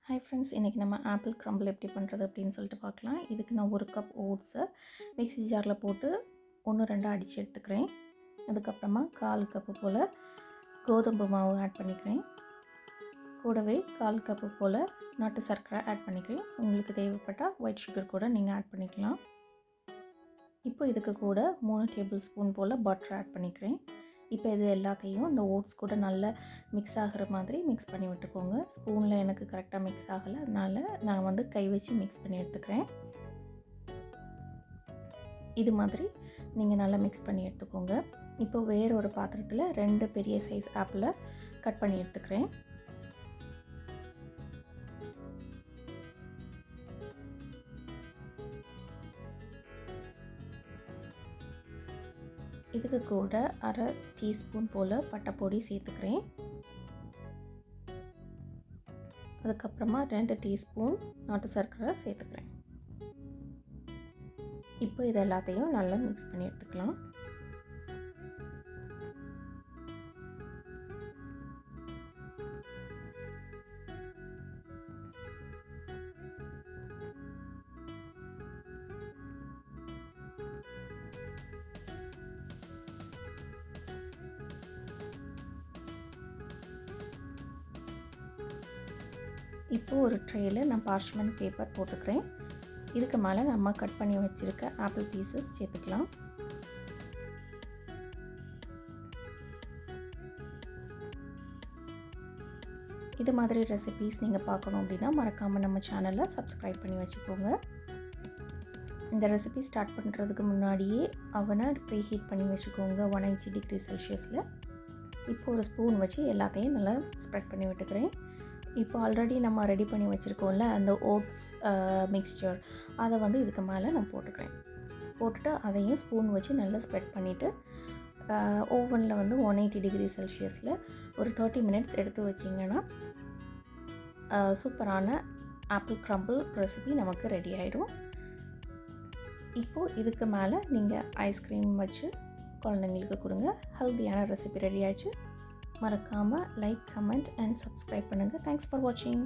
Hi friends, இன்றைக்கி நம்ம apple crumble எப்படி பண்ணுறது அப்படின்னு சொல்லிட்டு பார்க்கலாம். இதுக்கு நான் 1 கப் ஓட்ஸை மிக்ஸி ஜாரில் போட்டு 1-2 அடித்து எடுத்துக்கிறேன். அதுக்கப்புறமா 1/4 கப்பு போல் கோதுமை மாவு ஆட் பண்ணிக்கிறேன். கூடவே 1/4 கப்பு போல் நாட்டு சர்க்கரை ஆட் பண்ணிக்கிறேன். உங்களுக்கு தேவைப்பட்டால் ஒயிட் சுகர் கூட நீங்கள் ஆட் பண்ணிக்கலாம். இப்போ இதுக்கு கூட 3 டேபிள் ஸ்பூன் போல் பட்டர் ஆட் பண்ணிக்கிறேன். இப்போ இது எல்லாத்தையும் இந்த ஓட்ஸ் கூட நல்லா மிக்ஸ் ஆகிற மாதிரி மிக்ஸ் பண்ணி விட்டுக்கோங்க. ஸ்பூனில் எனக்கு கரெக்டாக மிக்ஸ் ஆகலை, அதனால் நான் கை வச்சு மிக்ஸ் பண்ணி எடுத்துக்கிறேன். இது மாதிரி நீங்கள் நல்லா மிக்ஸ் பண்ணி எடுத்துக்கோங்க. இப்போ வேறு ஒரு பாத்திரத்தில் 2 பெரிய சைஸ் ஆப்பிளை கட் பண்ணி எடுத்துக்கிறேன். இதுக்கு கூட 1/2 டீஸ்பூன் போல் பட்டைப்பொடி சேர்த்துக்கிறேன். அதுக்கப்புறமா 2 டீஸ்பூன் நாட்டு சர்க்கரை சேர்த்துக்கிறேன். இப்போ இது எல்லாத்தையும் நல்லா மிக்ஸ் பண்ணி எடுத்துக்கலாம். இப்போ ஒரு ட்ரேயில் நான் பார்ச்மெண்ட் பேப்பர் போட்டுக்கிறேன். இதுக்கு மேலே நம்ம கட் பண்ணி வச்சுருக்க ஆப்பிள் பீசஸ் சேர்த்துக்கலாம். இது மாதிரி ரெசிபீஸ் நீங்கள் பார்க்கணும் அப்படின்னா மறக்காமல் நம்ம சேனலை சப்ஸ்கிரைப் பண்ணி வச்சுக்கோங்க. இந்த ரெசிபி ஸ்டார்ட் பண்ணுறதுக்கு முன்னாடியே அவனை ப்ரீஹீட் பண்ணி வச்சுக்கோங்க 180 டிகிரி செல்சியஸில். இப்போ ஒரு ஸ்பூன் வச்சு எல்லாத்தையும் நல்லா ஸ்ப்ரெட் பண்ணி விட்டுக்கிறேன். இப்போ ஆல்ரெடி நம்ம ரெடி பண்ணி வச்சுருக்கோம்ல அந்த ஓட்ஸ் மிக்ஸ்சர், அதை இதுக்கு மேலே நான் போட்டுக்கிறேன். போட்டுட்டு அதையும் ஸ்பூன் வச்சு நல்லா ஸ்ப்ரெட் பண்ணிவிட்டு ஓவனில் 180 டிகிரி செல்சியஸில் ஒரு 30 மினிட்ஸ் எடுத்து வச்சிங்கன்னா சூப்பரான ஆப்பிள் க்ரம்பிள் ரெசிபி நமக்கு ரெடி ஆகிடும். இப்போது இதுக்கு மேலே நீங்கள் ஐஸ்கிரீம் வச்சு குழந்தைங்களுக்கு கொடுங்க. ஹெல்த்தியான ரெசிபி ரெடி ஆகிடுச்சு. மறக்காமல் லைக், கமெண்ட் அண்ட் சப்ஸ்கிரைப் பண்ணுங்கள். தேங்க்ஸ் ஃபார் வாட்சிங்.